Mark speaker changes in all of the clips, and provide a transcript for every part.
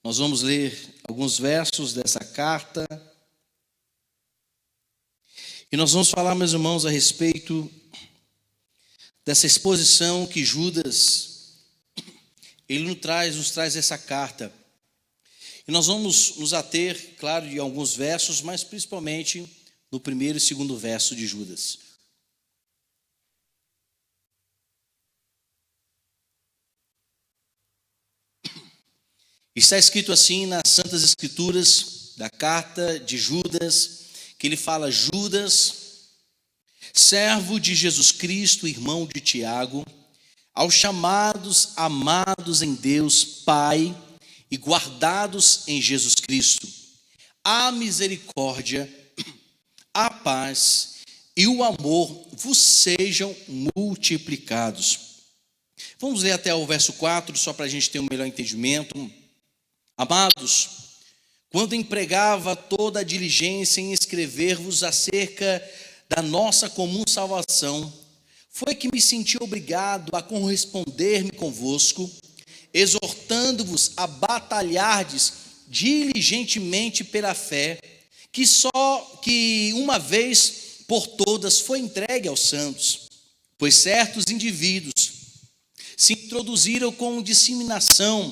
Speaker 1: Nós vamos ler alguns versos dessa carta. E nós vamos falar, meus irmãos, a respeito dessa exposição que Judas, ele nos traz essa carta. E nós vamos nos ater, claro, em alguns versos, mas principalmente no primeiro e segundo verso de Judas. Está escrito assim nas Santas Escrituras da carta de Judas, que ele fala: Judas, servo de Jesus Cristo, irmão de Tiago, aos chamados, amados em Deus Pai e guardados em Jesus Cristo, a misericórdia, a paz e o amor vos sejam multiplicados. Vamos ler até o verso 4, só para a gente ter um melhor entendimento. Amados, quando empregava toda a diligência em escrever-vos acerca da nossa comum salvação, foi que me senti obrigado a corresponder-me convosco, exortando-vos a batalhardes diligentemente pela fé, que uma vez por todas foi entregue aos santos, pois certos indivíduos se introduziram com disseminação,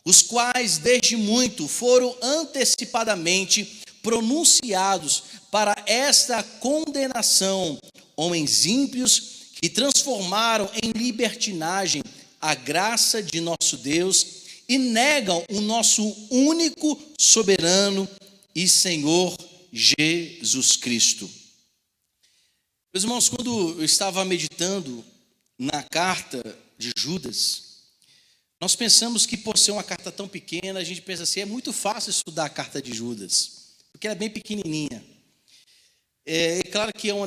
Speaker 1: os quais desde muito foram antecipadamente pronunciados para esta condenação, homens ímpios que transformaram em libertinagem a graça de nosso Deus e negam o nosso único, soberano e Senhor Jesus Cristo. Meus irmãos, quando eu estava meditando na carta de Judas, nós pensamos que por ser uma carta tão pequena, a gente pensa assim, é muito fácil estudar a carta de Judas, porque ela é bem pequenininha. É claro que é um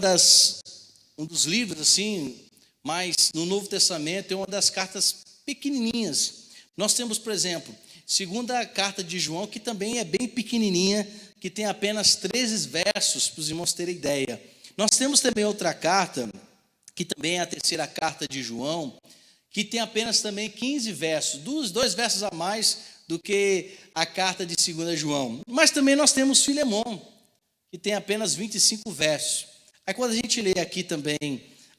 Speaker 1: dos livros, assim, mas no Novo Testamento é uma das cartas pequenininhas. Nós temos, por exemplo, segunda carta de João, que também é bem pequenininha, que tem apenas 13 versos, para os irmãos terem ideia. Nós temos também outra carta, que também é a terceira carta de João, que tem apenas também 15 versos, dois versos a mais do que a carta de 2 João. Mas também nós temos Filemon, que tem apenas 25 versos. Aí quando a gente lê aqui também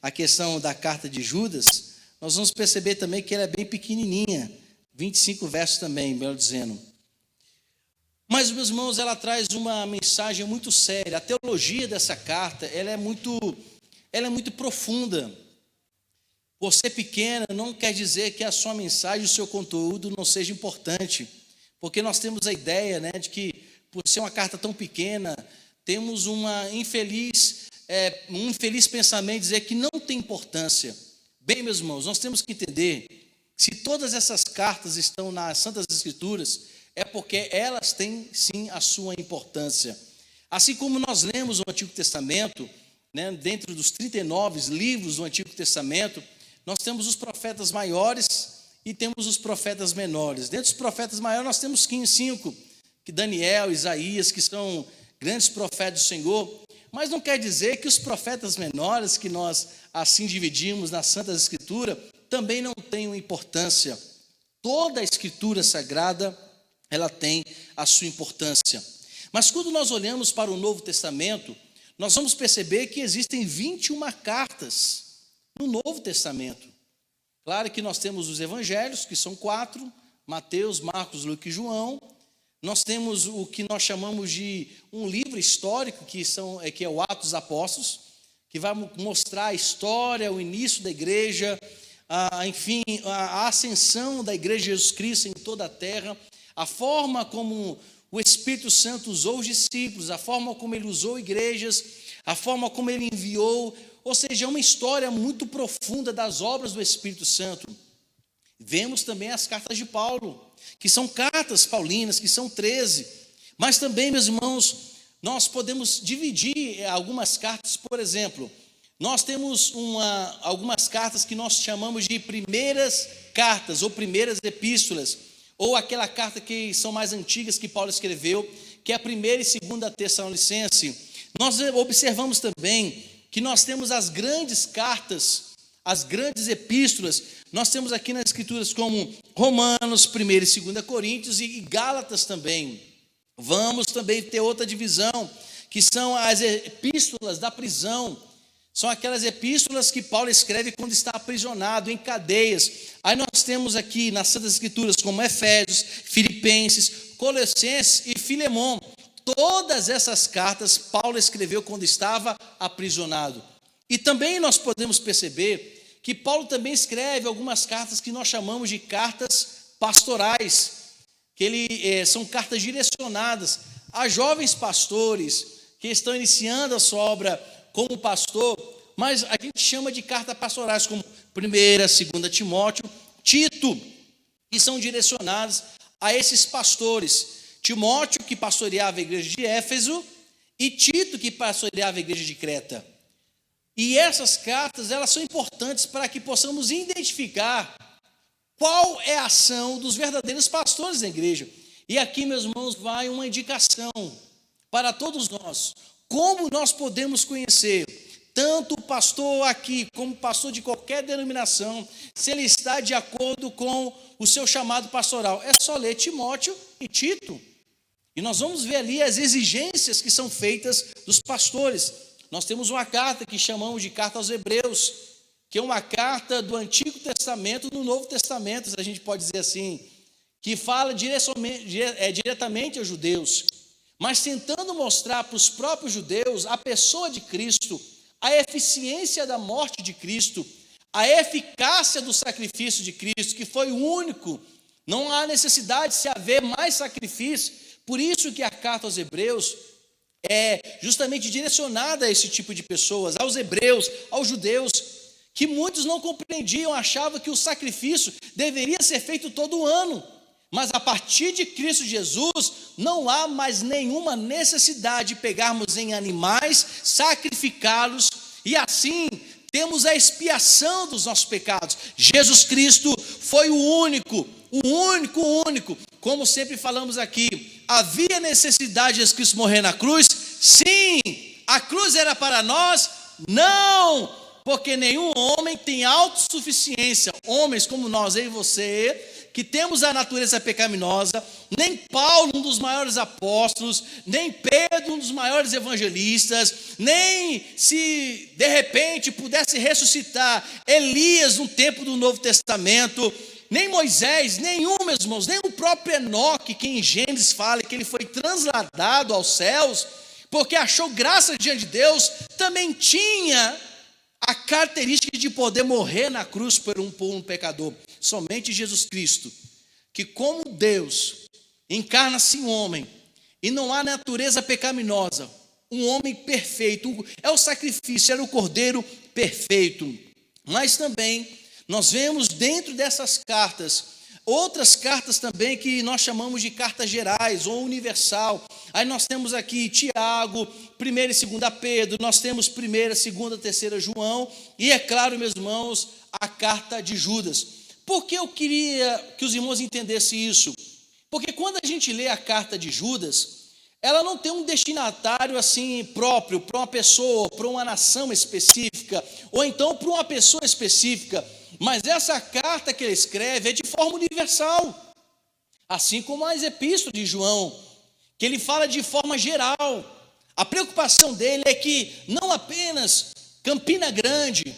Speaker 1: a questão da carta de Judas, nós vamos perceber também que ela é bem pequenininha, 25 versos também, melhor dizendo. Mas, meus irmãos, ela traz uma mensagem muito séria. A teologia dessa carta, ela é muito profunda. Por ser pequena, não quer dizer que a sua mensagem, o seu conteúdo não seja importante, porque nós temos a ideia, de que, por ser uma carta tão pequena, temos um infeliz pensamento de dizer que não tem importância. Bem, meus irmãos, nós temos que entender que se todas essas cartas estão nas Santas Escrituras, é porque elas têm, sim, a sua importância. Assim como nós lemos no Antigo Testamento, dentro dos 39 livros do Antigo Testamento, nós temos os profetas maiores e temos os profetas menores. Dentro dos profetas maiores nós temos 5, que Daniel, Isaías, que são grandes profetas do Senhor. Mas não quer dizer que os profetas menores, que nós assim dividimos nas Santas Escrituras, também não tenham importância. Toda a Escritura Sagrada, ela tem a sua importância. Mas quando nós olhamos para o Novo Testamento, nós vamos perceber que existem 21 cartas no Novo Testamento. Claro que nós temos os evangelhos, que são 4, Mateus, Marcos, Lucas e João. Nós temos o que nós chamamos de um livro histórico, que é o Atos dos Apóstolos, que vai mostrar a história, o início da igreja, a ascensão da igreja de Jesus Cristo em toda a terra, a forma como o Espírito Santo usou os discípulos, a forma como ele usou igrejas, a forma como ele enviou. Ou seja, é uma história muito profunda das obras do Espírito Santo. Vemos também as cartas de Paulo, que são cartas paulinas, que são 13. Mas também, meus irmãos, nós podemos dividir algumas cartas. Por exemplo, nós temos algumas cartas que nós chamamos de primeiras cartas, ou primeiras epístolas, ou aquela carta que são mais antigas que Paulo escreveu, que é a 1ª e 2ª Tessalonicenses. Nós observamos também que nós temos as grandes cartas, as grandes epístolas, nós temos aqui nas Escrituras como Romanos, 1ª e 2ª Coríntios e Gálatas também. Vamos também ter outra divisão, que são as epístolas da prisão. São aquelas epístolas que Paulo escreve quando está aprisionado, em cadeias. Aí nós temos aqui nas Santas Escrituras como Efésios, Filipenses, Colossenses e Filemão. Todas essas cartas Paulo escreveu quando estava aprisionado. E também nós podemos perceber que Paulo também escreve algumas cartas que nós chamamos de cartas pastorais, que são cartas direcionadas a jovens pastores que estão iniciando a sua obra como pastor, mas a gente chama de cartas pastorais como 1ª, 2ª Timóteo, Tito, que são direcionadas a esses pastores. Timóteo, que pastoreava a igreja de Éfeso, e Tito, que pastoreava a igreja de Creta. E essas cartas, elas são importantes para que possamos identificar qual é a ação dos verdadeiros pastores da igreja. E aqui, meus irmãos, vai uma indicação para todos nós. Como nós podemos conhecer tanto o pastor aqui, como o pastor de qualquer denominação, se ele está de acordo com o seu chamado pastoral? É só ler Timóteo e Tito. E nós vamos ver ali as exigências que são feitas dos pastores. Nós temos uma carta que chamamos de carta aos Hebreus, que é uma carta do Antigo Testamento no Novo Testamento, se a gente pode dizer assim, que fala diretamente aos judeus, mas tentando mostrar para os próprios judeus a pessoa de Cristo, a eficiência da morte de Cristo, a eficácia do sacrifício de Cristo, que foi o único. Não há necessidade de se haver mais sacrifício. Por isso que a carta aos Hebreus é justamente direcionada a esse tipo de pessoas, aos hebreus, aos judeus, que muitos não compreendiam, achavam que o sacrifício deveria ser feito todo ano. Mas a partir de Cristo Jesus, não há mais nenhuma necessidade de pegarmos em animais, sacrificá-los, e assim temos a expiação dos nossos pecados. Jesus Cristo foi o único. Como sempre falamos aqui, havia necessidade de Jesus Cristo morrer na cruz? Sim. A cruz era para nós? Não, porque nenhum homem tem autossuficiência. Homens como nós, eu e você, que temos a natureza pecaminosa, nem Paulo, um dos maiores apóstolos, nem Pedro, um dos maiores evangelistas, nem se de repente pudesse ressuscitar Elias no tempo do Novo Testamento, nem Moisés, nenhum, meus irmãos, nem o próprio Enoque, que em Gênesis fala que ele foi transladado aos céus, porque achou graça diante de Deus, também tinha a característica de poder morrer na cruz por um pecador. Somente Jesus Cristo, que como Deus, encarna-se um homem, e não há natureza pecaminosa, um homem perfeito, é o sacrifício, era o cordeiro perfeito. Mas também nós vemos dentro dessas cartas outras cartas também que nós chamamos de cartas gerais ou universal. Aí nós temos aqui Tiago, 1ª e 2ª Pedro, nós temos 1ª, 2ª, 3ª João, e é claro, meus irmãos, a carta de Judas. Por que eu queria que os irmãos entendessem isso? Porque quando a gente lê a carta de Judas, ela não tem um destinatário assim próprio, para uma pessoa, para uma nação específica, ou então para uma pessoa específica, mas essa carta que ele escreve é de forma universal, assim como as epístolas de João, que ele fala de forma geral. A preocupação dele é que não apenas Campina Grande,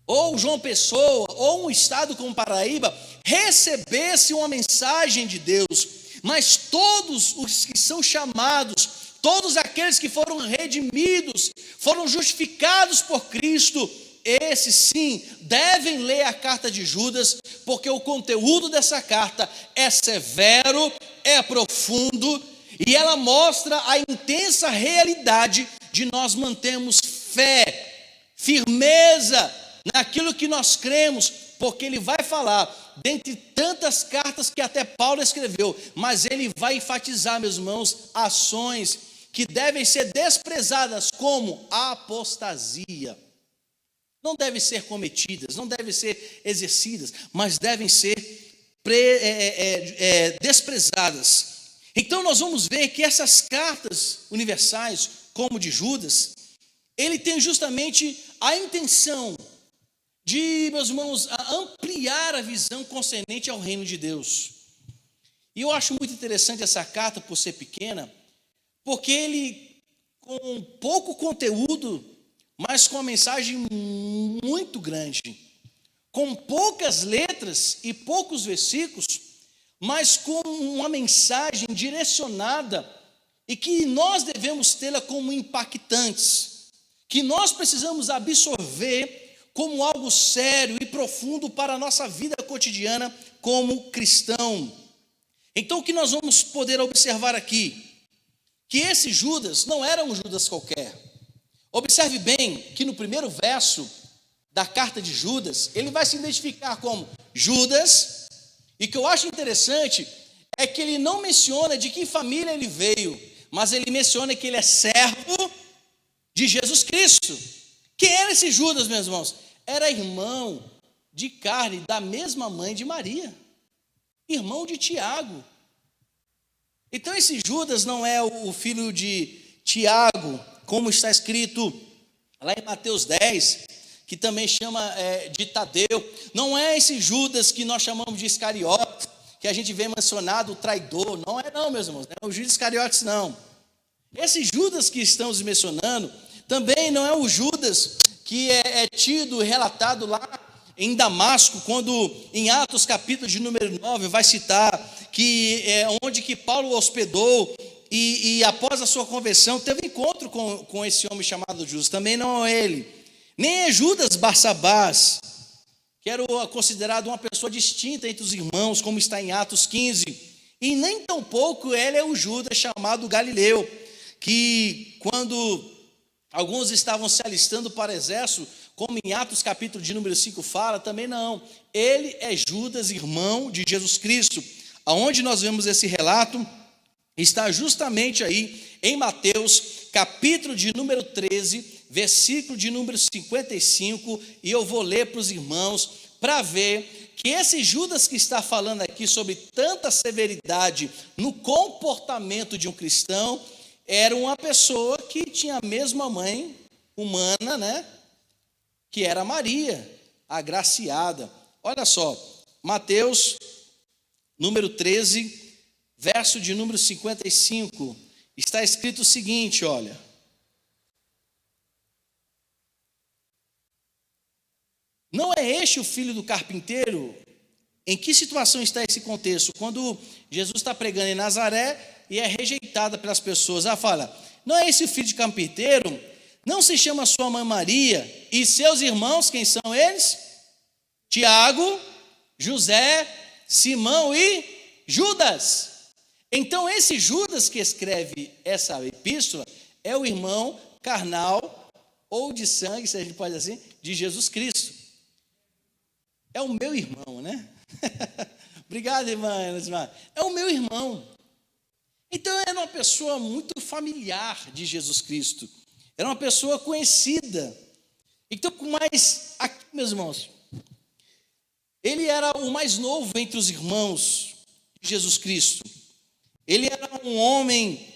Speaker 1: ou João Pessoa, ou um estado como Paraíba, recebesse uma mensagem de Deus, mas todos os que são chamados, todos aqueles que foram redimidos, foram justificados por Cristo, esses sim devem ler a carta de Judas, porque o conteúdo dessa carta é severo, é profundo, e ela mostra a intensa realidade de nós mantermos fé, firmeza naquilo que nós cremos, porque ele vai falar, dentre tantas cartas que até Paulo escreveu, mas ele vai enfatizar, meus irmãos, ações que devem ser desprezadas como apostasia. Não devem ser cometidas, não devem ser exercidas, mas devem ser desprezadas. Então nós vamos ver que essas cartas universais, como de Judas, ele tem justamente a intenção meus irmãos, a ampliar a visão concernente ao reino de Deus. E eu acho muito interessante essa carta, por ser pequena, porque ele, com pouco conteúdo, mas com uma mensagem muito grande, com poucas letras e poucos versículos, mas com uma mensagem direcionada e que nós devemos tê-la como impactantes, que nós precisamos absorver como algo sério e profundo para a nossa vida cotidiana como cristão. Então, o que nós vamos poder observar aqui? Que esse Judas não era um Judas qualquer. Observe bem que no primeiro verso da carta de Judas, ele vai se identificar como Judas, e o que eu acho interessante é que ele não menciona de que família ele veio, mas ele menciona que ele é servo de Jesus Cristo. Quem era esse Judas, meus irmãos? Era irmão de carne da mesma mãe de Maria, irmão de Tiago. Então esse Judas não é o filho de Tiago, como está escrito lá em Mateus 10, que também chama de Tadeu. Não é esse Judas que nós chamamos de Iscariotes, que a gente vê mencionado, o traidor. Não é não, meus irmãos, não é o Judas Iscariotes, não. Esse Judas que estamos mencionando, também não é o Judas que é tido, relatado lá em Damasco, quando em Atos capítulo de número 9, vai citar que onde que Paulo hospedou, e após a sua conversão, teve encontro com esse homem chamado Judas. Também não é ele, nem é Judas Barsabás, que era considerado uma pessoa distinta entre os irmãos, como está em Atos 15, e nem tampouco ele é o Judas chamado Galileu, que quando alguns estavam se alistando para o exército, como em Atos capítulo de número 5 fala, também não. Ele é Judas, irmão de Jesus Cristo. Aonde nós vemos esse relato, está justamente aí em Mateus capítulo de número 13, versículo de número 55, e eu vou ler para os irmãos, para ver que esse Judas que está falando aqui sobre tanta severidade no comportamento de um cristão, era uma pessoa que tinha a mesma mãe humana, né? Que era Maria, agraciada. Olha só, Mateus, número 13, verso de número 55, está escrito o seguinte, olha. Não é este o filho do carpinteiro? Em que situação está esse contexto? Quando Jesus está pregando em Nazaré e é rejeitada pelas pessoas. Ela fala, não é esse o filho de carpinteiro? Não se chama sua mãe Maria? E seus irmãos, quem são eles? Tiago, José, Simão e Judas. Então esse Judas que escreve essa epístola é o irmão carnal ou de sangue, se a gente pode dizer assim, de Jesus Cristo. É o meu irmão, né? Obrigado, irmã. É o meu irmão. Então era uma pessoa muito familiar de Jesus Cristo. Era uma pessoa conhecida. Então, mas aqui, meus irmãos, ele era o mais novo entre os irmãos de Jesus Cristo. Ele era um homem,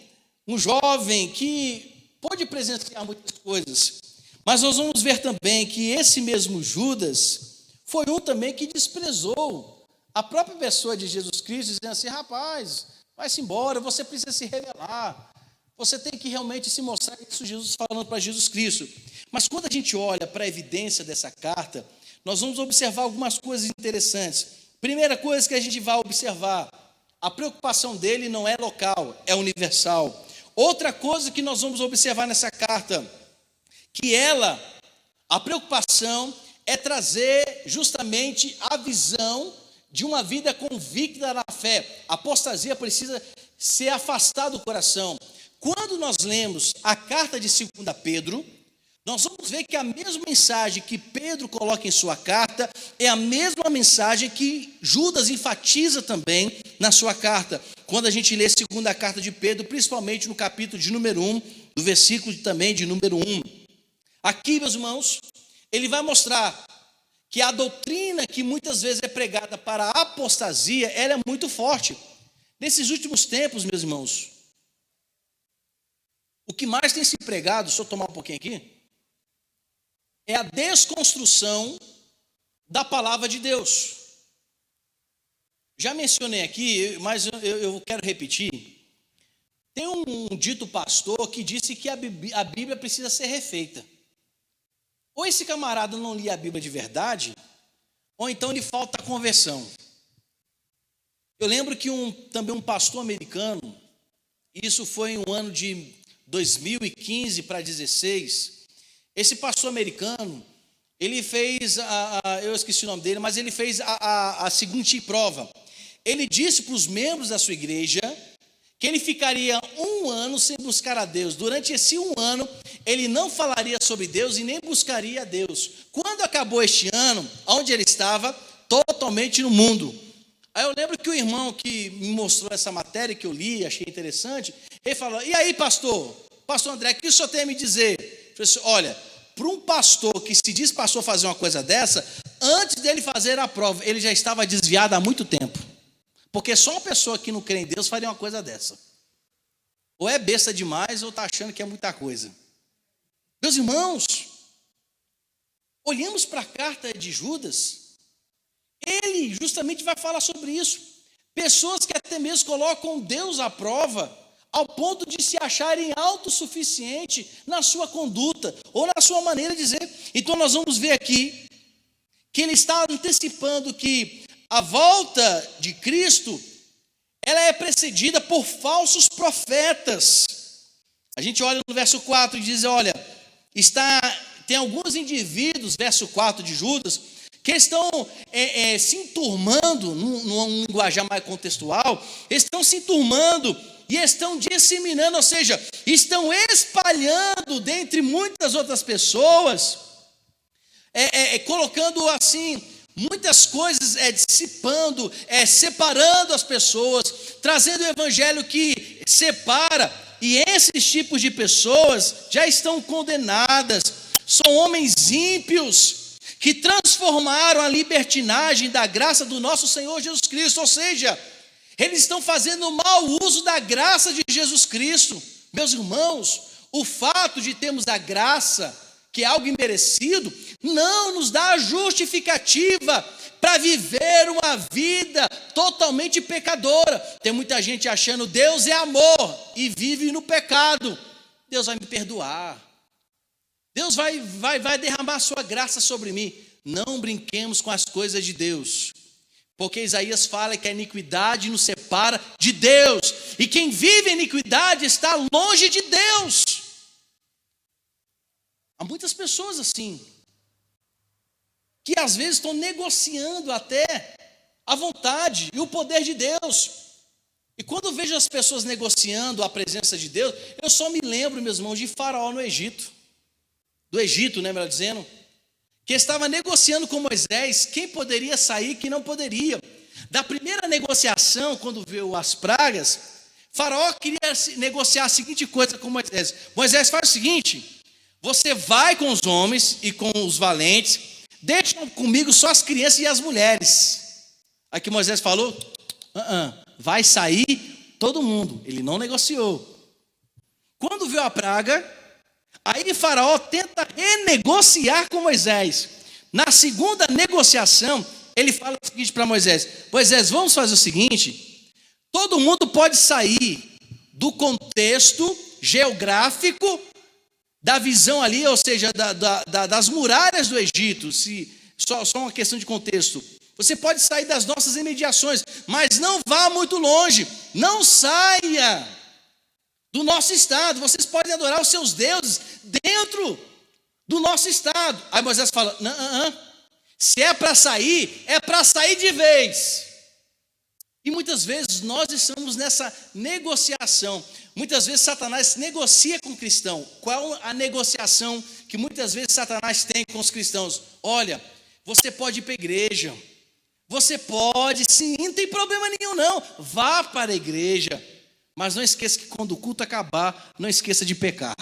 Speaker 1: um jovem que pôde presenciar muitas coisas. Mas nós vamos ver também que esse mesmo Judas foi um também que desprezou a própria pessoa de Jesus Cristo, dizendo assim, rapaz, vai-se embora, você precisa se revelar, você tem que realmente se mostrar. Isso Jesus falando para Jesus Cristo. Mas quando a gente olha para a evidência dessa carta, nós vamos observar algumas coisas interessantes. Primeira coisa que a gente vai observar, a preocupação dele não é local, é universal. Outra coisa que nós vamos observar nessa carta, que a preocupação é trazer justamente a visão de uma vida convicta na fé. A apostasia precisa ser afastada do coração. Quando nós lemos a carta de 2 Pedro, nós vamos ver que a mesma mensagem que Pedro coloca em sua carta é a mesma mensagem que Judas enfatiza também na sua carta. Quando a gente lê a segunda carta de Pedro, principalmente no capítulo de número 1, do versículo também de número 1. Aqui, meus irmãos, ele vai mostrar que a doutrina que muitas vezes é pregada para a apostasia, ela é muito forte. Nesses últimos tempos, meus irmãos, o que mais tem se pregado, deixa eu tomar um pouquinho aqui, é a desconstrução da palavra de Deus. Já mencionei aqui, mas eu quero repetir. Tem um dito pastor que disse que a Bíblia precisa ser refeita. Ou esse camarada não lia a Bíblia de verdade, ou então lhe falta conversão. Eu lembro que também um pastor americano, isso foi em um ano de 2015 para 2016, esse pastor americano, ele fez, eu esqueci o nome dele, mas ele fez a seguinte prova. Ele disse para os membros da sua igreja que ele ficaria 1 ano sem buscar a Deus. Durante esse 1 ano, ele não falaria sobre Deus e nem buscaria a Deus. Quando acabou este ano, onde ele estava? Totalmente no mundo. Aí eu lembro que o irmão que me mostrou essa matéria que eu li, achei interessante, ele falou: e aí, pastor André, o que o senhor tem a me dizer? Eu falei assim: olha, para um pastor que se diz pastor fazer uma coisa dessa, antes dele fazer a prova, ele já estava desviado há muito tempo. Porque só uma pessoa que não crê em Deus faria uma coisa dessa. Ou é besta demais, ou está achando que é muita coisa. Meus irmãos, olhamos para a carta de Judas, ele justamente vai falar sobre isso. Pessoas que até mesmo colocam Deus à prova, ao ponto de se acharem autossuficiente na sua conduta, ou na sua maneira de dizer. Então nós vamos ver aqui, que ele está antecipando que a volta de Cristo, ela é precedida por falsos profetas. A gente olha no verso 4 e diz, olha, tem alguns indivíduos, verso 4 de Judas, que estão se enturmando, num linguajar mais contextual, estão se enturmando e estão disseminando, ou seja, estão espalhando dentre muitas outras pessoas, colocando assim, muitas coisas, dissipando, separando as pessoas, trazendo o evangelho que separa, e esses tipos de pessoas já estão condenadas, são homens ímpios, que transformaram a libertinagem da graça do nosso Senhor Jesus Cristo, ou seja, eles estão fazendo mau uso da graça de Jesus Cristo. Meus irmãos, o fato de termos a graça, que é algo imerecido, não nos dá a justificativa para viver uma vida totalmente pecadora. Tem muita gente achando Deus é amor e vive no pecado. Deus vai me perdoar. Deus vai derramar sua graça sobre mim. Não brinquemos com as coisas de Deus. Porque Isaías fala que a iniquidade nos separa de Deus. E quem vive em iniquidade está longe de Deus. Há muitas pessoas assim, que às vezes estão negociando até a vontade e o poder de Deus. E quando eu vejo as pessoas negociando a presença de Deus, eu só me lembro, meus irmãos, de Faraó no Egito. Do Egito, né, melhor dizendo, que estava negociando com Moisés quem poderia sair, quem não poderia. Da primeira negociação, quando veio as pragas, Faraó queria negociar a seguinte coisa com Moisés: Moisés, faz o seguinte, você vai com os homens e com os valentes, deixam comigo só as crianças e as mulheres. Aí que Moisés falou, vai sair todo mundo. Ele não negociou. Quando veio a praga, aí Faraó tenta renegociar com Moisés. Na segunda negociação, ele fala o seguinte para Moisés: Moisés, vamos fazer o seguinte, todo mundo pode sair do contexto geográfico, da visão ali, ou seja, das muralhas do Egito, só uma questão de contexto. Você pode sair das nossas imediações, mas não vá muito longe, não saia do nosso estado. Vocês podem adorar os seus deuses dentro do nosso estado. Aí Moisés fala, não, se é para sair de vez. E muitas vezes nós estamos nessa negociação. Muitas vezes Satanás negocia com o cristão. Qual a negociação que muitas vezes Satanás tem com os cristãos? Olha, você pode ir para a igreja, você pode, sim, não tem problema nenhum não, vá para a igreja, mas não esqueça que quando o culto acabar, não esqueça de pecar.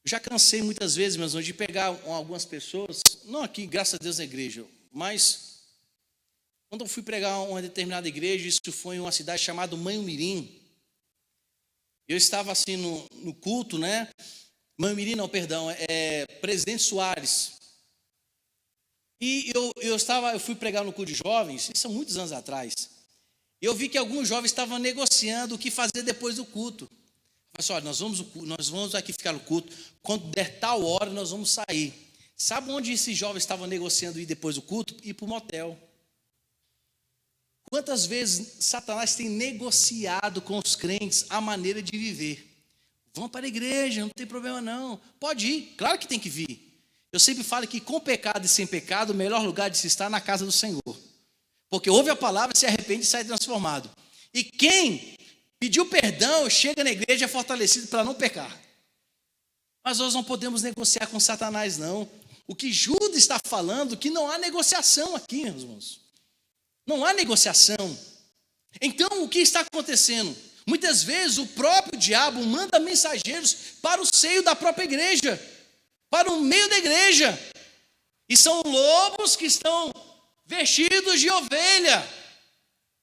Speaker 1: Eu já cansei muitas vezes, meus irmãos, de pegar algumas pessoas, não aqui, graças a Deus, na igreja, mas quando eu fui pregar uma determinada igreja, isso foi em uma cidade chamada Manhumirim. Eu estava assim no culto, né? Mamiri, não, perdão, Presidente Soares. E eu fui pregar no culto de jovens, isso há muitos anos atrás. E eu vi que alguns jovens estavam negociando o que fazer depois do culto. Eu falei assim, olha, nós vamos aqui ficar no culto, quando der tal hora nós vamos sair. Sabe onde esses jovens estavam negociando ir depois do culto? Ir para o motel. Quantas vezes Satanás tem negociado com os crentes a maneira de viver? Vão para a igreja, não tem problema não. Pode ir, claro que tem que vir. Eu sempre falo que com pecado e sem pecado, o melhor lugar de se estar é na casa do Senhor. Porque ouve a palavra, se arrepende e sai transformado. E quem pediu perdão, chega na igreja é fortalecido para não pecar. Mas nós não podemos negociar com Satanás não. O que Judas está falando, que não há negociação aqui, meus irmãos. Não há negociação. Então, o que está acontecendo? Muitas vezes o próprio diabo manda mensageiros para o seio da própria igreja, para o meio da igreja. E são lobos que estão vestidos de ovelha.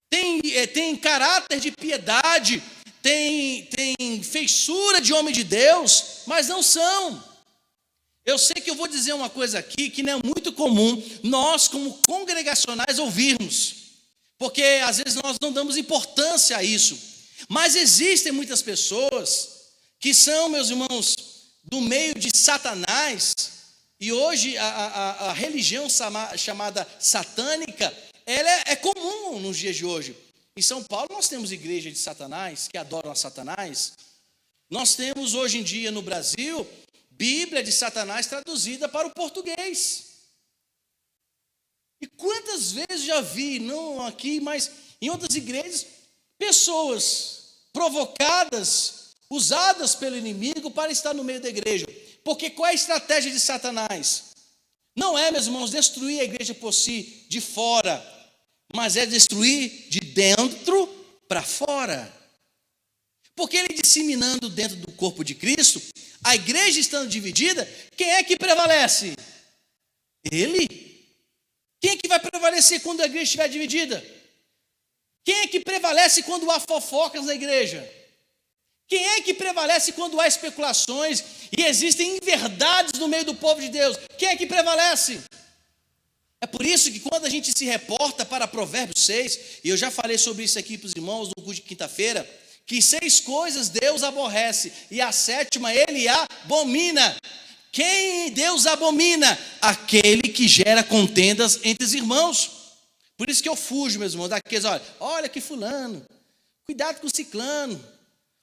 Speaker 1: Tem caráter de piedade, tem feiçura de homem de Deus, mas não são. Eu sei que eu vou dizer uma coisa aqui que não é muito comum nós, como congregacionais, ouvirmos, porque às vezes nós não damos importância a isso. Mas existem muitas pessoas que são, meus irmãos, do meio de Satanás, e hoje a religião chamada satânica, ela é comum nos dias de hoje. Em São Paulo nós temos igreja de Satanás, que adoram a Satanás. Nós temos hoje em dia no Brasil, Bíblia de Satanás traduzida para o português. E quantas vezes já vi, não aqui, mas em outras igrejas, pessoas provocadas, usadas pelo inimigo para estar no meio da igreja. Porque qual é a estratégia de Satanás? Não é, meus irmãos, destruir a igreja por si, de fora, mas é destruir de dentro para fora. Porque ele disseminando dentro do corpo de Cristo, a igreja estando dividida, quem é que prevalece? Ele. Quem é que vai prevalecer quando a igreja estiver dividida? Quem é que prevalece quando há fofocas na igreja? Quem é que prevalece quando há especulações e existem inverdades no meio do povo de Deus? Quem é que prevalece? É por isso que quando a gente se reporta para Provérbios 6, e eu já falei sobre isso aqui para os irmãos no culto de quinta-feira, que 6 coisas Deus aborrece, e a 7ª ele abomina. Quem Deus abomina? Aquele que gera contendas entre os irmãos. Por isso que eu fujo, meus irmãos, daqueles, olha que fulano, cuidado com o ciclano,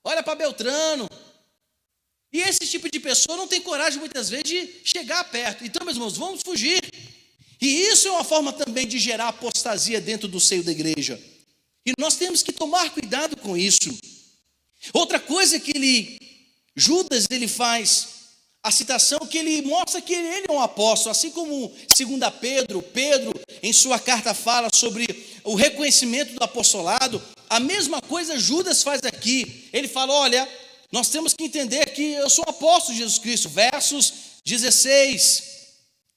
Speaker 1: olha para Beltrano. E esse tipo de pessoa não tem coragem muitas vezes de chegar perto. Então, meus irmãos, vamos fugir. E isso é uma forma também de gerar apostasia dentro do seio da igreja. E nós temos que tomar cuidado com isso. Outra coisa que Judas faz a citação, que ele mostra que ele é um apóstolo, assim como 2 Pedro em sua carta fala sobre o reconhecimento do apostolado. A mesma coisa Judas faz aqui. Ele fala, olha, nós temos que entender que eu sou apóstolo de Jesus Cristo. Versos 16,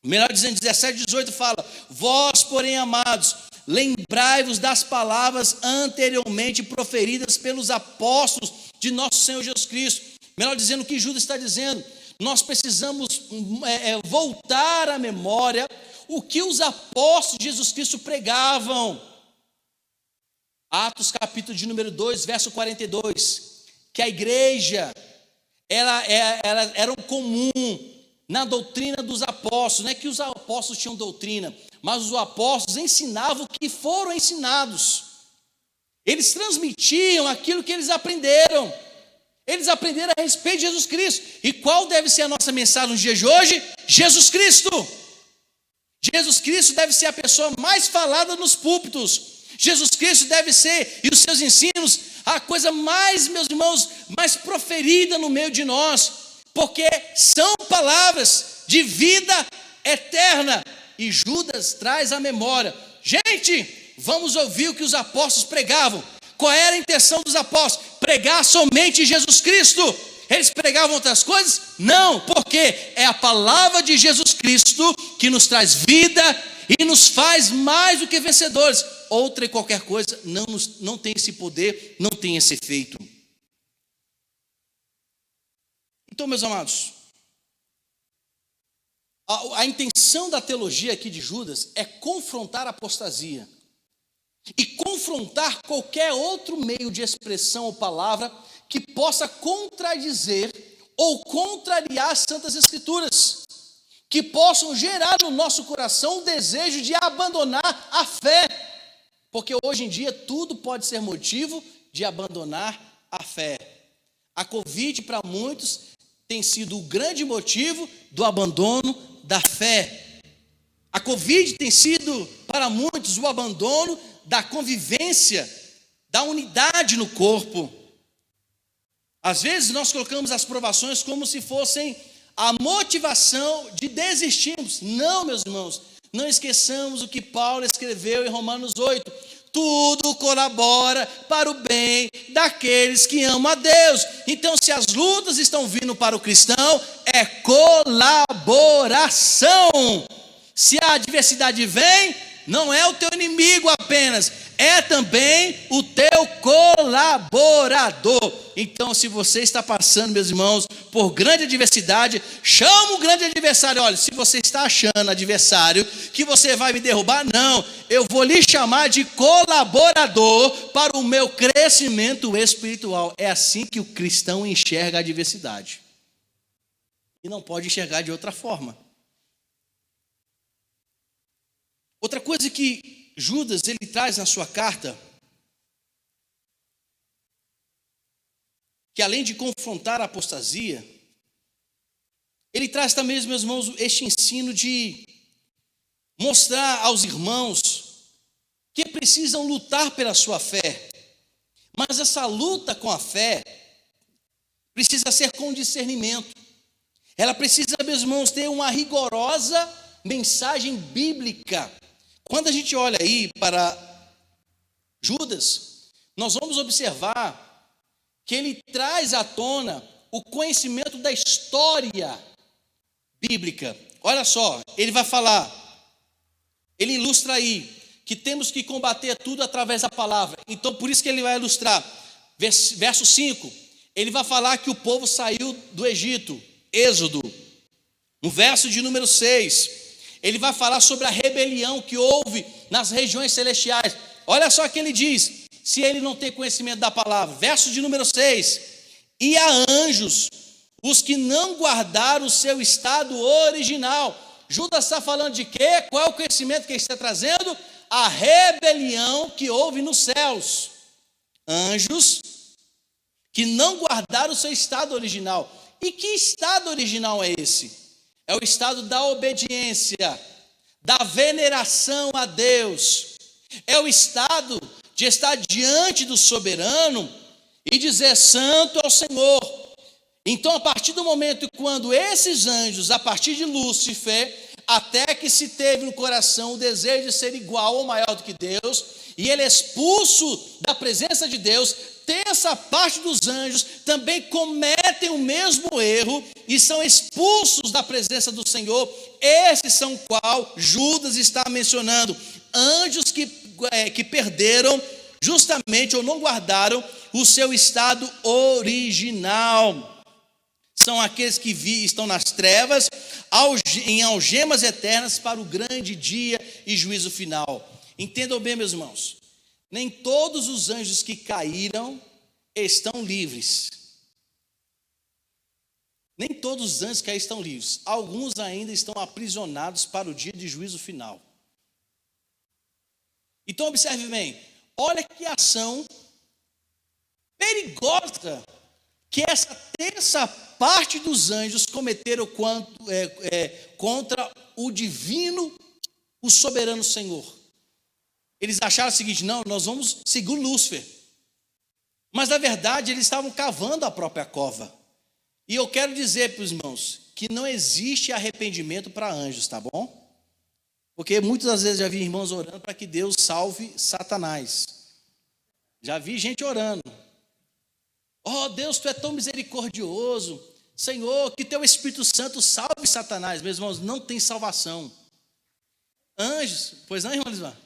Speaker 1: melhor dizendo 17 e 18 fala, vós, porém, amados, lembrai-vos das palavras anteriormente proferidas pelos apóstolos de nosso Senhor Jesus Cristo. Melhor dizendo, o que Judas está dizendo, nós precisamos voltar à memória o que os apóstolos de Jesus Cristo pregavam. Atos capítulo de número 2, verso 42, que a igreja ela era comum na doutrina dos apóstolos. Não é que os apóstolos tinham doutrina, mas os apóstolos ensinavam o que foram ensinados. Eles transmitiam aquilo que eles aprenderam. Eles aprenderam a respeito de Jesus Cristo. E qual deve ser a nossa mensagem nos dias de hoje? Jesus Cristo. Jesus Cristo deve ser a pessoa mais falada nos púlpitos. Jesus Cristo deve ser, e os seus ensinos, a coisa mais, meus irmãos, mais proferida no meio de nós. Porque são palavras de vida eterna. E Judas traz a memória. Gente, vamos ouvir o que os apóstolos pregavam. Qual era a intenção dos apóstolos? Pregar somente Jesus Cristo. Eles pregavam outras coisas? Não, porque é a palavra de Jesus Cristo que nos traz vida e nos faz mais do que vencedores. Outra e qualquer coisa não tem esse poder, não tem esse efeito. Então, meus amados, A intenção da teologia aqui de Judas é confrontar a apostasia e confrontar qualquer outro meio de expressão ou palavra que possa contradizer ou contrariar as Santas Escrituras, que possam gerar no nosso coração o desejo de abandonar a fé, porque hoje em dia tudo pode ser motivo de abandonar a fé. A Covid para muitos tem sido o grande motivo do abandono da fé. A Covid tem sido para muitos o abandono da convivência, da unidade no corpo. Às vezes nós colocamos as provações como se fossem a motivação de desistirmos. Não, meus irmãos, não esqueçamos o que Paulo escreveu em Romanos 8. Tudo colabora para o bem daqueles que amam a Deus. Então, se as lutas estão vindo para o cristão, é colaboração. Se a adversidade vem, não é o teu inimigo apenas, é também o teu colaborador. Então, se você está passando, meus irmãos, por grande adversidade, chama o grande adversário. Olha, se você está achando, adversário, que você vai me derrubar, não, eu vou lhe chamar de colaborador para o meu crescimento espiritual. É assim que o cristão enxerga a adversidade, e não pode enxergar de outra forma. Outra coisa que Judas ele traz na sua carta, que além de confrontar a apostasia, ele traz também, meus irmãos, este ensino de mostrar aos irmãos que precisam lutar pela sua fé, mas essa luta com a fé precisa ser com discernimento. Ela precisa, meus irmãos, ter uma rigorosa mensagem bíblica. Quando a gente olha aí para Judas, nós vamos observar que ele traz à tona o conhecimento da história bíblica. Olha só, ele vai falar, ele ilustra aí, que temos que combater tudo através da palavra. Então, por isso que ele vai ilustrar. Verso 5, ele vai falar que o povo saiu do Egito, Êxodo. No verso de número 6, ele vai falar sobre a rebelião que houve nas regiões celestiais. Olha só o que ele diz, se ele não tem conhecimento da palavra. Verso de número 6, e a anjos, os que não guardaram o seu estado original. Judas está falando de quê? Qual é o conhecimento que ele está trazendo? A rebelião que houve nos céus. Anjos que não guardaram o seu estado original. E que estado original é esse? É o estado da obediência, da veneração a Deus. É o estado de estar diante do soberano e dizer: santo é o Senhor. Então, a partir do momento quando esses anjos, a partir de Lúcifer, até que se teve no coração o desejo de ser igual ou maior do que Deus, e ele é expulso da presença de Deus, terça parte dos anjos também cometem o mesmo erro e são expulsos da presença do Senhor. Esses são qual Judas está mencionando, anjos que perderam justamente ou não guardaram o seu estado original. São aqueles que estão nas trevas, em algemas eternas para o grande dia e juízo final. Entendam bem, meus irmãos, nem todos os anjos que caíram estão livres. Nem todos os anjos que caíram estão livres. Alguns ainda estão aprisionados para o dia de juízo final. Então observe bem, olha que ação perigosa que essa terça parte dos anjos cometeram contra o divino, o soberano Senhor. Eles acharam o seguinte: não, nós vamos seguir Lúcifer. Mas na verdade eles estavam cavando a própria cova. E eu quero dizer para os irmãos que não existe arrependimento para anjos, tá bom? Porque muitas das vezes já vi irmãos orando para que Deus salve Satanás. Já vi gente orando: oh Deus, tu é tão misericordioso, Senhor, que teu Espírito Santo salve Satanás. Meus irmãos, não tem salvação. Anjos, pois não, irmão Lismar?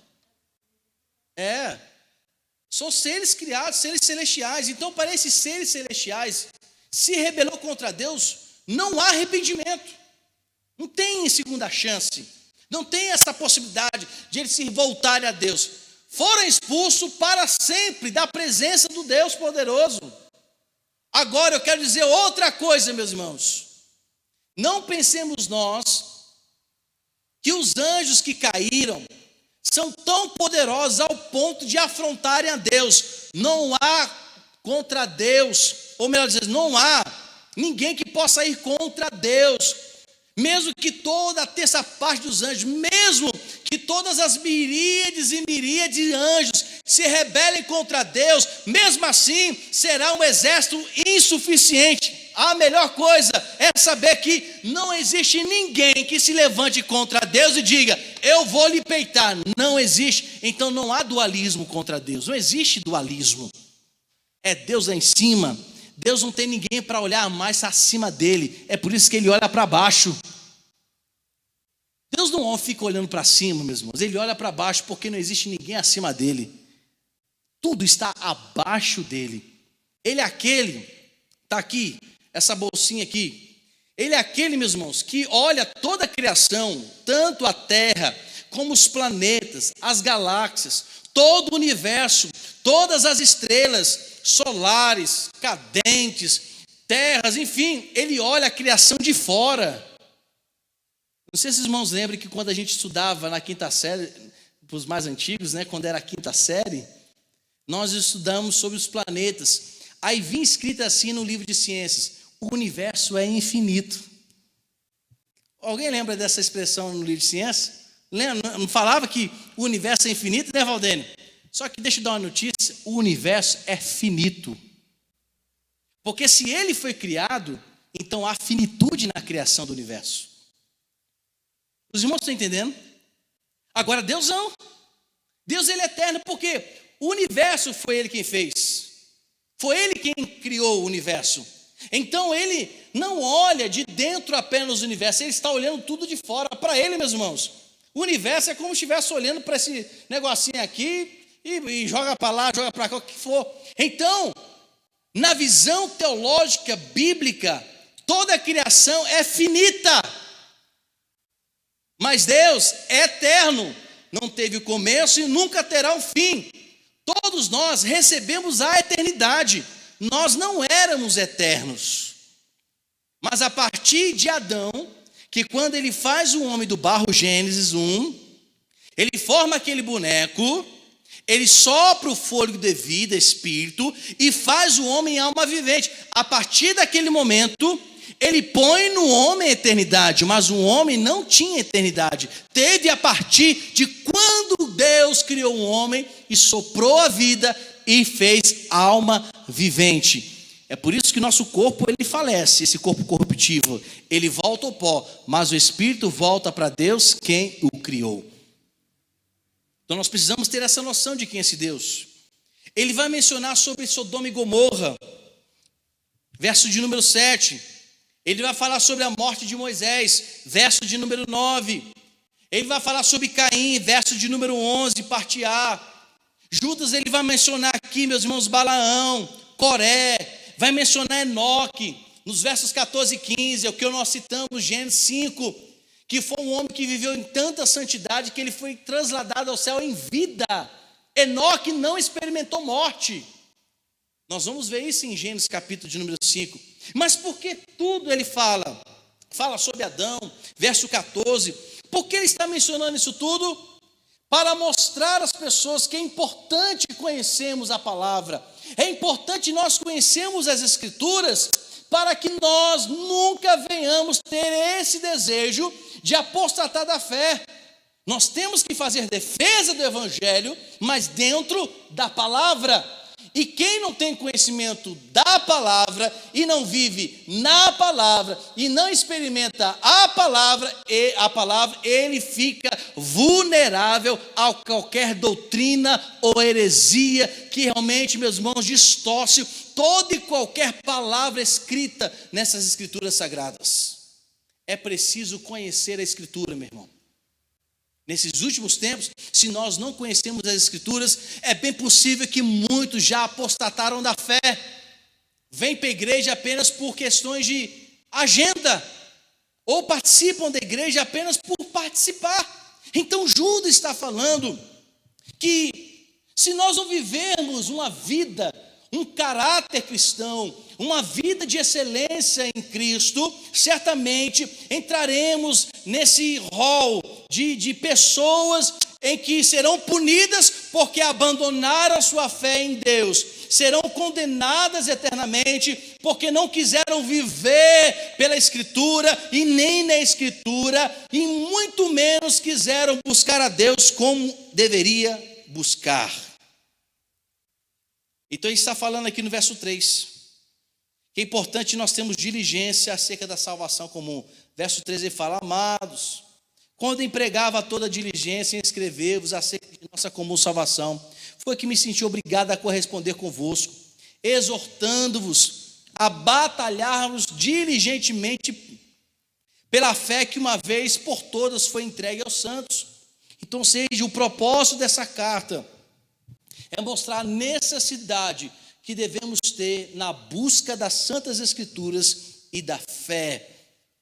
Speaker 1: São seres criados, seres celestiais. Então, para esses seres celestiais, se rebelou contra Deus, não há arrependimento. Não tem segunda chance. Não tem essa possibilidade de eles se voltarem a Deus. Foram expulsos para sempre da presença do Deus poderoso. Agora eu quero dizer outra coisa, meus irmãos. Não pensemos nós que os anjos que caíram são tão poderosos ao ponto de afrontarem a Deus. Não há contra Deus, ou melhor dizendo, não há ninguém que possa ir contra Deus. Mesmo que toda a terça parte dos anjos, mesmo que todas as miríades e miríades de anjos se rebelem contra Deus, mesmo assim será um exército insuficiente. A melhor coisa é saber que não existe ninguém que se levante contra Deus e diga, eu vou lhe peitar. Não existe. Então não há dualismo contra Deus. Não existe dualismo. É Deus lá em cima. Deus não tem ninguém para olhar mais acima dele. É por isso que ele olha para baixo. Deus não fica olhando para cima, meus irmãos. Ele olha para baixo porque não existe ninguém acima dele. Tudo está abaixo dele. Ele é aquele, está aqui, essa bolsinha aqui. Ele é aquele, meus irmãos, que olha toda a criação, tanto a terra, como os planetas, as galáxias, todo o universo, todas as estrelas solares, cadentes, terras, enfim, ele olha a criação de fora. Não sei se os irmãos lembram que quando a gente estudava na quinta série, para os mais antigos, né, quando era a quinta série, nós estudamos sobre os planetas. Aí vinha escrito assim no livro de ciências, o universo é infinito. Alguém lembra dessa expressão no livro de ciências? Lembra? Não falava que o universo é infinito, né, Valdênio? Só que deixa eu dar uma notícia, o universo é finito. Porque se ele foi criado, então há finitude na criação do universo. Os irmãos estão entendendo? Agora Deus não. Deus ele é eterno porque o universo foi ele quem fez. Foi ele quem criou o universo. Então ele não olha de dentro apenas do universo, ele está olhando tudo de fora para ele, meus irmãos. O universo é como se estivesse olhando para esse negocinho aqui e joga para lá, joga para cá, o que for. Então, na visão teológica bíblica, toda a criação é finita. Mas Deus é eterno, não teve começo e nunca terá um fim. Todos nós recebemos a eternidade. Nós não éramos eternos. Mas a partir de Adão, que quando ele faz o homem do barro, Gênesis 1, ele forma aquele boneco, ele sopra o fôlego de vida, espírito, e faz o homem alma vivente. A partir daquele momento, ele põe no homem a eternidade, mas o homem não tinha eternidade. Teve a partir de quando Deus criou o homem e soprou a vida e fez alma vivente. É por isso que nosso corpo ele falece, esse corpo corruptível, ele volta ao pó, mas o espírito volta para Deus, quem o criou. Então nós precisamos ter essa noção de quem é esse Deus. Ele vai mencionar sobre Sodoma e Gomorra, verso de número 7. Ele vai falar sobre a morte de Moisés, verso de número 9. Ele vai falar sobre Caim, verso de número 11, parte A. Judas, ele vai mencionar aqui, meus irmãos, Balaão, Coré, vai mencionar Enoque, nos versos 14 e 15, é o que nós citamos, Gênesis 5, que foi um homem que viveu em tanta santidade que ele foi trasladado ao céu em vida. Enoque não experimentou morte. Nós vamos ver isso em Gênesis capítulo de número 5. Mas por que tudo ele fala? Fala sobre Adão, verso 14. Por que ele está mencionando isso tudo? Para mostrar às pessoas que é importante conhecermos a palavra. É importante nós conhecermos as Escrituras para que nós nunca venhamos ter esse desejo de apostatar da fé. Nós temos que fazer defesa do Evangelho, mas dentro da palavra. E quem não tem conhecimento da palavra e não vive na palavra e não experimenta a palavra, ele fica vulnerável a qualquer doutrina ou heresia que realmente, meus irmãos, distorce toda e qualquer palavra escrita nessas escrituras sagradas. É preciso conhecer a Escritura, meu irmão. Nesses últimos tempos, se nós não conhecemos as Escrituras, é bem possível que muitos já apostataram da fé. Vêm para a igreja apenas por questões de agenda, ou participam da igreja apenas por participar. Então Judas está falando que se nós não vivermos uma vida, um caráter cristão, uma vida de excelência em Cristo, certamente entraremos nesse rol de pessoas em que serão punidas porque abandonaram a sua fé em Deus, serão condenadas eternamente porque não quiseram viver pela Escritura e nem na Escritura, e muito menos quiseram buscar a Deus como deveria buscar. Então ele está falando aqui no verso 3, que é importante nós termos diligência acerca da salvação comum. Verso 3 ele fala: amados, quando empregava toda diligência em escrever-vos acerca de nossa comum salvação, foi que me senti obrigado a corresponder convosco, exortando-vos a batalharmos diligentemente pela fé que uma vez por todas foi entregue aos santos. Então, seja, o propósito dessa carta é mostrar a necessidade que devemos ter na busca das Santas Escrituras e da fé,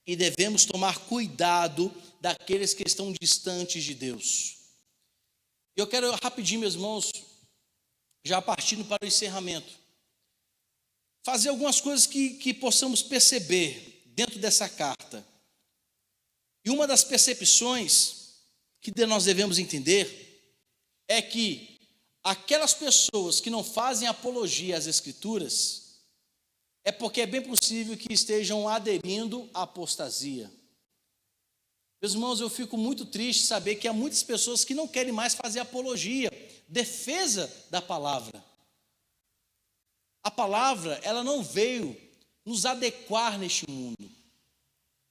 Speaker 1: e devemos tomar cuidado daqueles que estão distantes de Deus. Eu quero rapidinho, meus irmãos, já partindo para o encerramento, fazer algumas coisas que possamos perceber dentro dessa carta. E uma das percepções que nós devemos entender é que aquelas pessoas que não fazem apologia às Escrituras, é porque é bem possível que estejam aderindo à apostasia. Meus irmãos, eu fico muito triste de saber que há muitas pessoas que não querem mais fazer apologia, defesa da palavra. A palavra, ela não veio nos adequar neste mundo.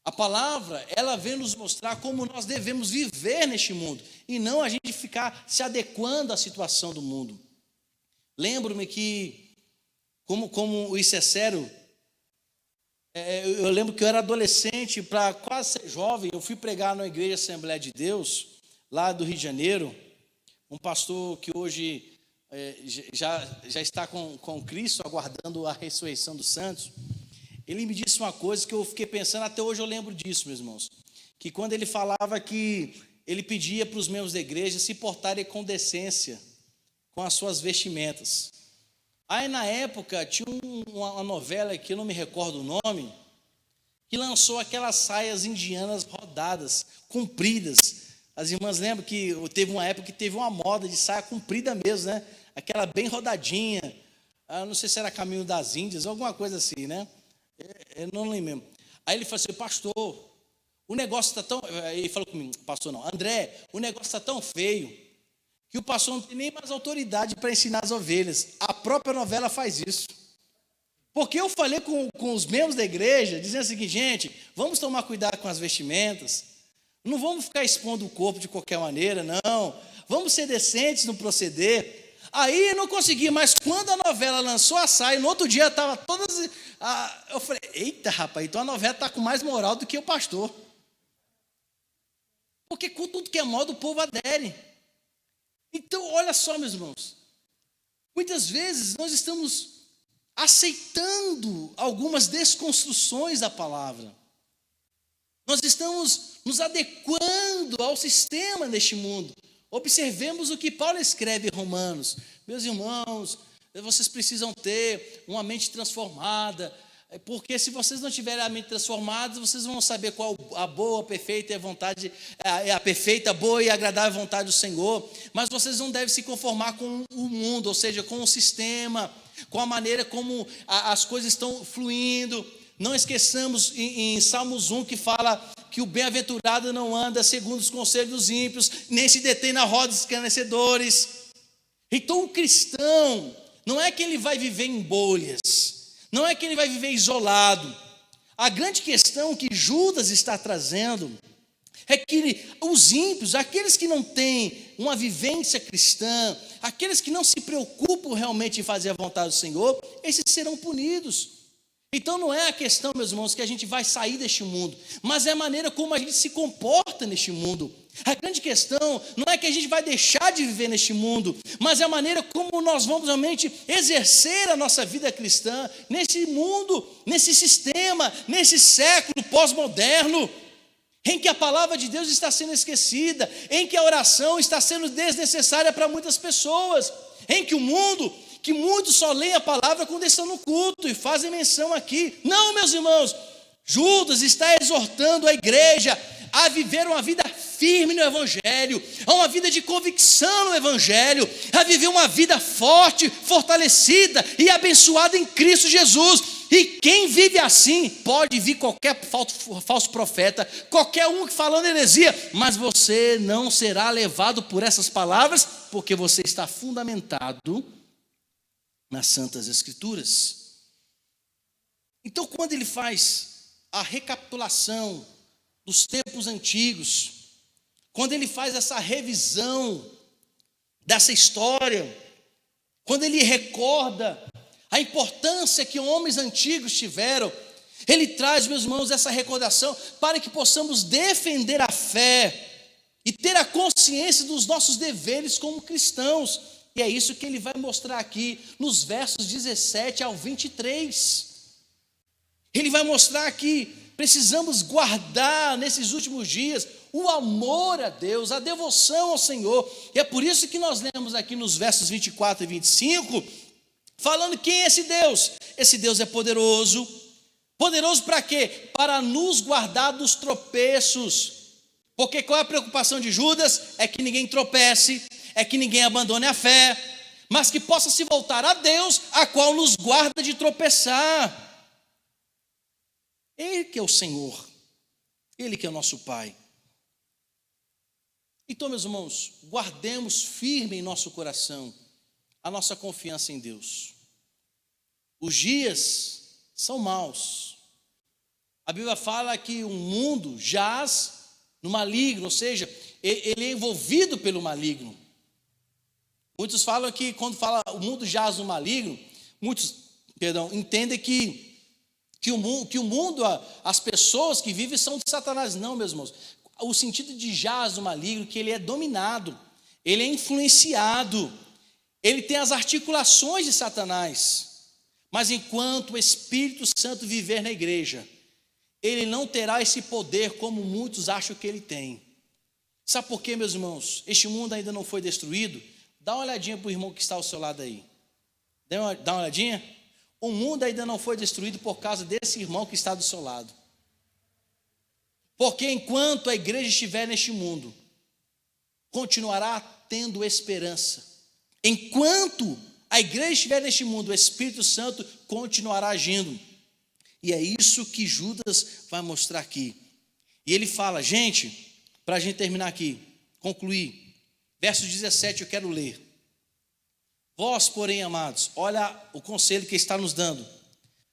Speaker 1: A palavra, ela veio nos mostrar como nós devemos viver neste mundo, e não a gente ficar se adequando à situação do mundo. Lembro-me que, como isso é sério, eu lembro que eu era adolescente, para quase ser jovem, eu fui pregar na Igreja Assembleia de Deus, lá do Rio de Janeiro, um pastor que hoje já está com Cristo, aguardando a ressurreição dos santos. Ele me disse uma coisa que eu fiquei pensando, até hoje eu lembro disso, meus irmãos, que quando ele falava que ele pedia para os membros da igreja se portarem com decência com as suas vestimentas. Aí na época tinha uma novela que eu não me recordo o nome, que lançou aquelas saias indianas rodadas, compridas. As irmãs lembram que teve uma época que teve uma moda de saia comprida mesmo, né? Aquela bem rodadinha, não sei se era Caminho das Índias, alguma coisa assim, né? Eu não lembro. Aí ele falou assim: pastor, o negócio está tão... Ele falou comigo: pastor não, André, o negócio está tão feio que o pastor não tem nem mais autoridade para ensinar as ovelhas. A própria novela faz isso. Porque eu falei com os membros da igreja, dizendo o seguinte: gente, vamos tomar cuidado com as vestimentas, não vamos ficar expondo o corpo de qualquer maneira, não, vamos ser decentes no proceder. Aí eu não consegui, mas quando a novela lançou a saia, no outro dia estava todas... eu falei: eita, rapaz, então a novela está com mais moral do que o pastor. Porque com tudo que é moda o povo adere. Então, olha só, meus irmãos, muitas vezes nós estamos aceitando algumas desconstruções da palavra. Nós estamos nos adequando ao sistema deste mundo. Observemos o que Paulo escreve em Romanos: meus irmãos, vocês precisam ter uma mente transformada, porque se vocês não tiverem a mente transformada, vocês vão saber qual a boa, perfeita e a vontade, a perfeita, boa e agradável vontade do Senhor. Mas vocês não devem se conformar com o mundo, ou seja, com o sistema, com a maneira como as coisas estão fluindo. Não esqueçamos em Salmos 1 que fala que o bem-aventurado não anda segundo os conselhos dos ímpios, nem se detém na roda dos escarnecedores. Então o cristão não é que ele vai viver em bolhas, não é que ele vai viver isolado. A grande questão que Judas está trazendo é que os ímpios, aqueles que não têm uma vivência cristã, aqueles que não se preocupam realmente em fazer a vontade do Senhor, esses serão punidos. Então não é a questão, meus irmãos, que a gente vai sair deste mundo, mas é a maneira como a gente se comporta neste mundo. A grande questão não é que a gente vai deixar de viver neste mundo, mas é a maneira como nós vamos realmente exercer a nossa vida cristã nesse mundo, nesse sistema, nesse século pós-moderno. em que a palavra de Deus está sendo esquecida, em que a oração está sendo desnecessária para muitas pessoas, em que o mundo, que muitos só leem a palavra quando estão no culto e fazem menção aqui. Não, meus irmãos, Judas está exortando a igreja a viver uma vida firme no Evangelho, a uma vida de convicção no Evangelho, a viver uma vida forte, fortalecida e abençoada em Cristo Jesus. E quem vive assim, pode vir qualquer falso profeta, qualquer um falando heresia, mas você não será levado por essas palavras, porque você está fundamentado nas Santas Escrituras. Então, quando ele faz a recapitulação dos tempos antigos, quando ele faz essa revisão dessa história, quando ele recorda a importância que homens antigos tiveram, ele traz, meus irmãos, essa recordação para que possamos defender a fé e ter a consciência dos nossos deveres como cristãos. E é isso que ele vai mostrar aqui nos versos 17 ao 23. Ele vai mostrar que precisamos guardar nesses últimos dias o amor a Deus, a devoção ao Senhor. E é por isso que nós lemos aqui nos versos 24 e 25, falando quem é esse Deus. Esse Deus é poderoso. Poderoso para quê? Para nos guardar dos tropeços. Porque qual é a preocupação de Judas? É que ninguém tropece, é que ninguém abandone a fé, mas que possa se voltar a Deus, a qual nos guarda de tropeçar. Ele que é o Senhor, Ele que é o nosso Pai. Então, meus irmãos, guardemos firme em nosso coração a nossa confiança em Deus. Os dias são maus. A Bíblia fala que o mundo jaz no maligno, ou seja, ele é envolvido pelo maligno. Muitos falam que quando fala o mundo jaz no maligno, entendem que o mundo, as pessoas que vivem são de Satanás. Não, meus irmãos. O sentido de jaz no maligno, que ele é dominado, ele é influenciado, ele tem as articulações de Satanás. Mas enquanto o Espírito Santo viver na igreja, ele não terá esse poder como muitos acham que ele tem. Sabe por quê, meus irmãos? Este mundo ainda não foi destruído. Dá uma olhadinha para o irmão que está ao seu lado aí. Dá uma olhadinha. O mundo ainda não foi destruído por causa desse irmão que está do seu lado. Porque enquanto a igreja estiver neste mundo, continuará tendo esperança. Enquanto a igreja estiver neste mundo, o Espírito Santo continuará agindo. E é isso que Judas vai mostrar aqui. E ele fala, gente, para a gente terminar aqui, concluir, verso 17 eu quero ler. Vós, porém, amados, olha o conselho que está nos dando.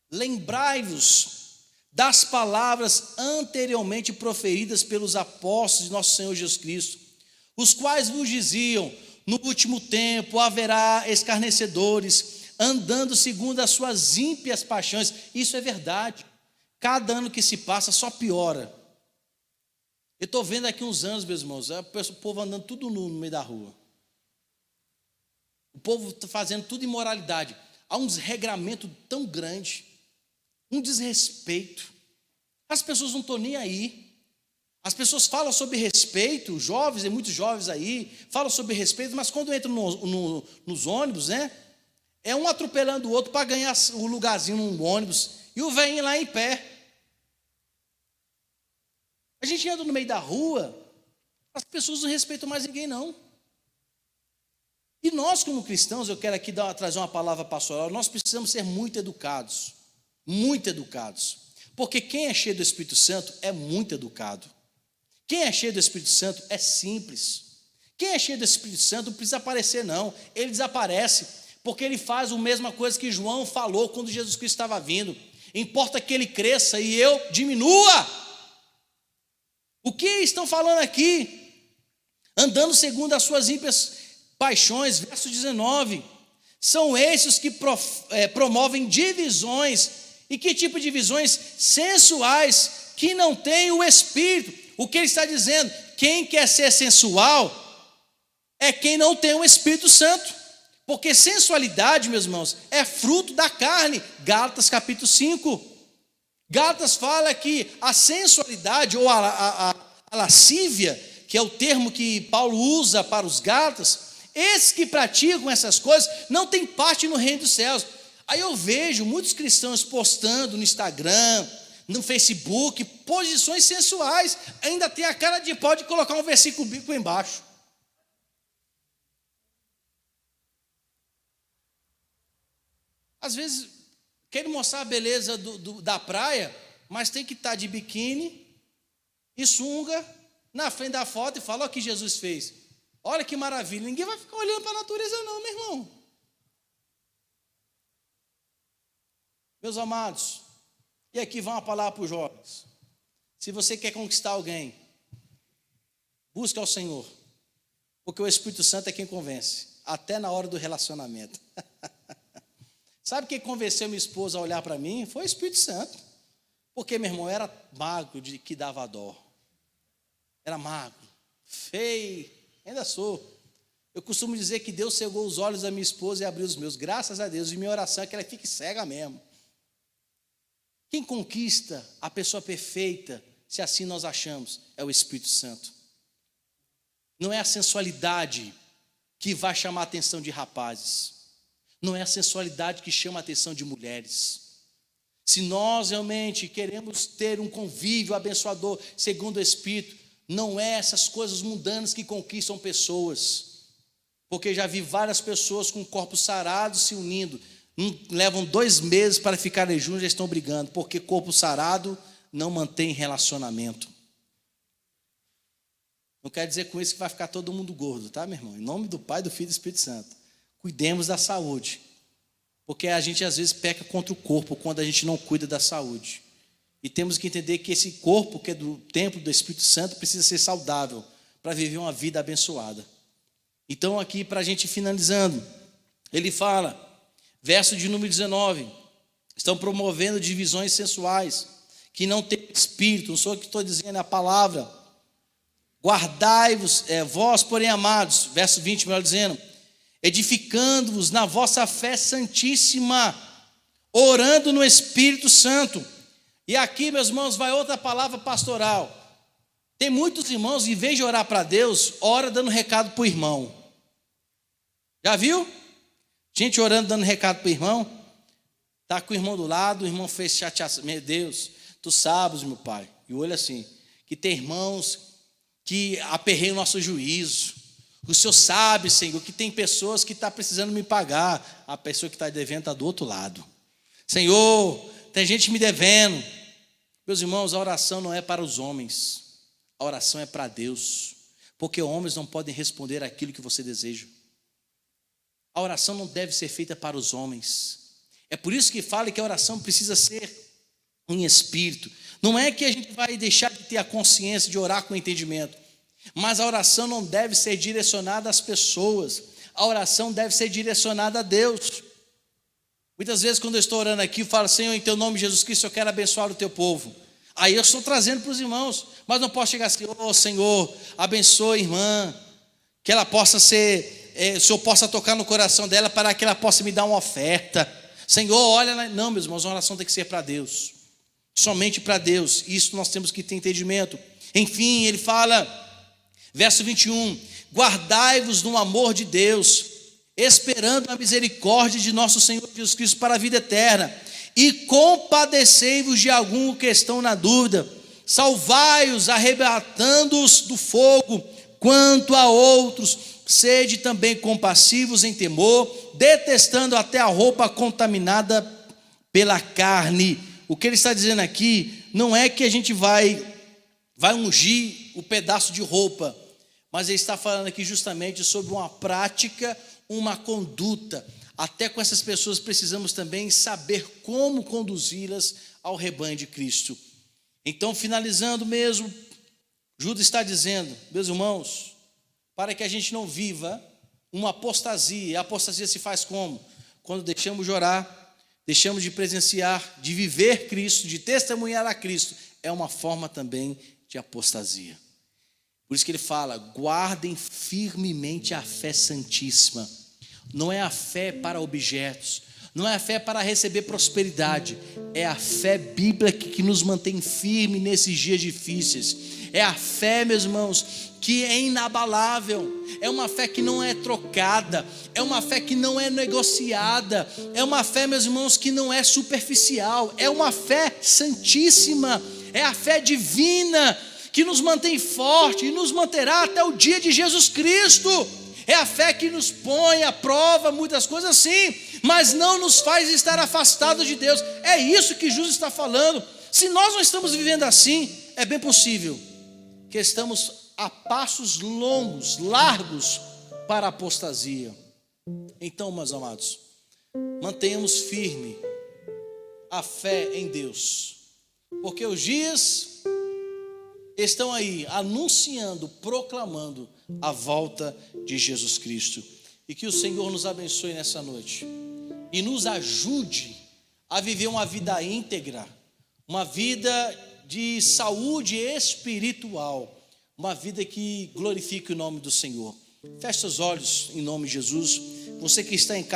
Speaker 1: Lembrai-vos das palavras anteriormente proferidas pelos apóstolos de nosso Senhor Jesus Cristo, os quais vos diziam, no último tempo haverá escarnecedores, andando segundo as suas ímpias paixões. Isso é verdade. Cada ano que se passa só piora. Eu estou vendo aqui uns anos, meus irmãos, o povo andando tudo nu no meio da rua. O povo está fazendo tudo imoralidade. Há um desregramento tão grande, um desrespeito. As pessoas não estão nem aí. As pessoas falam sobre respeito, jovens, e muitos jovens aí, falam sobre respeito, mas quando entram nos ônibus, né? É um atropelando o outro para ganhar o lugarzinho no ônibus, e o velhinho lá em pé. A gente anda no meio da rua, as pessoas não respeitam mais ninguém, não. E nós, como cristãos, eu quero aqui trazer uma palavra pastoral, nós precisamos ser muito educados. Muito educados. Porque quem é cheio do Espírito Santo é muito educado. Quem é cheio do Espírito Santo é simples. Quem é cheio do Espírito Santo não precisa aparecer, não. Ele desaparece, porque ele faz a mesma coisa que João falou quando Jesus Cristo estava vindo. Importa que ele cresça e eu diminua. O que estão falando aqui? Andando segundo as suas ímpias paixões, verso 19. São esses que promovem divisões. E que tipo de divisões? Sensuais, que não têm o Espírito. O que ele está dizendo? Quem quer ser sensual é quem não tem o Espírito Santo. Porque sensualidade, meus irmãos, é fruto da carne. Gálatas capítulo 5. Gálatas fala que a sensualidade ou a a lascívia, que é o termo que Paulo usa para os Gálatas, esses que praticam essas coisas não têm parte no reino dos céus. Aí eu vejo muitos cristãos postando no Instagram, no Facebook, posições sensuais, ainda tem a cara de pau de colocar um versículo bíblico embaixo. Às vezes, querem mostrar a beleza da praia, mas tem que estar de biquíni e sunga na frente da foto e falar: olha o que Jesus fez. Olha que maravilha. Ninguém vai ficar olhando para a natureza não, meu irmão. Meus amados, e aqui vai uma palavra para os jovens. Se você quer conquistar alguém, busque ao Senhor, porque o Espírito Santo é quem convence, até na hora do relacionamento. Sabe quem convenceu minha esposa a olhar para mim? Foi o Espírito Santo. Porque, meu irmão, era magro de que dava dó. Era magro, feio, ainda sou. Eu costumo dizer que Deus cegou os olhos da minha esposa e abriu os meus. Graças a Deus, e minha oração é que ela fique cega mesmo. Quem conquista a pessoa perfeita, se assim nós achamos, é o Espírito Santo. Não é a sensualidade que vai chamar a atenção de rapazes. Não é a sensualidade que chama a atenção de mulheres. Se nós realmente queremos ter um convívio abençoador segundo o Espírito, não é essas coisas mundanas que conquistam pessoas. Porque já vi várias pessoas com corpos sarados se unindo. Levam 2 meses para ficarem juntos, já estão brigando. Porque corpo sarado não mantém relacionamento. Não quer dizer com isso que vai ficar todo mundo gordo, tá, meu irmão? Em nome do Pai, do Filho e do Espírito Santo. Cuidemos da saúde. Porque a gente às vezes peca contra o corpo quando a gente não cuida da saúde. E temos que entender que esse corpo, que é do templo do Espírito Santo, precisa ser saudável para viver uma vida abençoada. Então aqui, para a gente finalizando, ele fala, verso de número 19, estão promovendo divisões sensuais, que não tem espírito, não sou eu que estou dizendo, é a palavra. Guardai-vos, vós, porém, amados, verso 20, melhor dizendo, edificando-vos na vossa fé santíssima, orando no Espírito Santo. E aqui, meus irmãos, vai outra palavra pastoral. Tem muitos irmãos, em vez de orar para Deus, ora dando recado para o irmão. Já viu? Gente orando, dando recado para o irmão. Está com o irmão do lado, o irmão fez chateação. Meu Deus, tu sabes, meu pai. E olha assim, que tem irmãos que aperreiam o nosso juízo. O Senhor sabe, Senhor, que tem pessoas que estão precisando me pagar. A pessoa que está devendo está do outro lado. Senhor, tem gente me devendo. Meus irmãos, a oração não é para os homens. A oração é para Deus. Porque homens não podem responder aquilo que você deseja. A oração não deve ser feita para os homens. É por isso que fala que a oração precisa ser em espírito. Não é que a gente vai deixar de ter a consciência de orar com entendimento. Mas a oração não deve ser direcionada às pessoas. A oração deve ser direcionada a Deus. Muitas vezes quando eu estou orando aqui, eu falo: Senhor, em teu nome Jesus Cristo, eu quero abençoar o teu povo. Aí eu estou trazendo para os irmãos. Mas não posso chegar assim: oh Senhor, abençoe a irmã, que ela possa ser, o Senhor possa tocar no coração dela para que ela possa me dar uma oferta. Senhor, olha, não, meus irmãos, a oração tem que ser para Deus. Somente para Deus. Isso nós temos que ter entendimento. Enfim, ele fala... Verso 21, guardai-vos no amor de Deus, esperando a misericórdia de nosso Senhor Jesus Cristo para a vida eterna, e compadecei-vos de algum que estão na dúvida, salvai-os, arrebatando-os do fogo, quanto a outros, sede também compassivos em temor, detestando até a roupa contaminada pela carne. O que ele está dizendo aqui, não é que a gente vai ungir o pedaço de roupa, mas ele está falando aqui justamente sobre uma prática, uma conduta. Até com essas pessoas precisamos também saber como conduzi-las ao rebanho de Cristo. Então, finalizando mesmo, Judas está dizendo, meus irmãos, para que a gente não viva uma apostasia. A apostasia se faz como? Quando deixamos de orar, deixamos de presenciar, de viver Cristo, de testemunhar a Cristo. É uma forma também de apostasia. Por isso que ele fala, guardem firmemente a fé santíssima. Não é a fé para objetos, não é a fé para receber prosperidade, é a fé bíblica que nos mantém firme nesses dias difíceis. É a fé, meus irmãos, que é inabalável, é uma fé que não é trocada, é uma fé que não é negociada, é uma fé, meus irmãos, que não é superficial, é uma fé santíssima, é a fé divina, que nos mantém forte e nos manterá até o dia de Jesus Cristo. É a fé que nos põe à prova muitas coisas, sim, mas não nos faz estar afastados de Deus. É isso que Jesus está falando. Se nós não estamos vivendo assim, é bem possível que estamos a passos longos, largos para a apostasia. Então, meus amados, mantenhamos firme a fé em Deus, porque os dias estão aí anunciando, proclamando a volta de Jesus Cristo. E que o Senhor nos abençoe nessa noite e nos ajude a viver uma vida íntegra, uma vida de saúde espiritual, uma vida que glorifique o nome do Senhor. Feche seus olhos em nome de Jesus. Você que está em casa,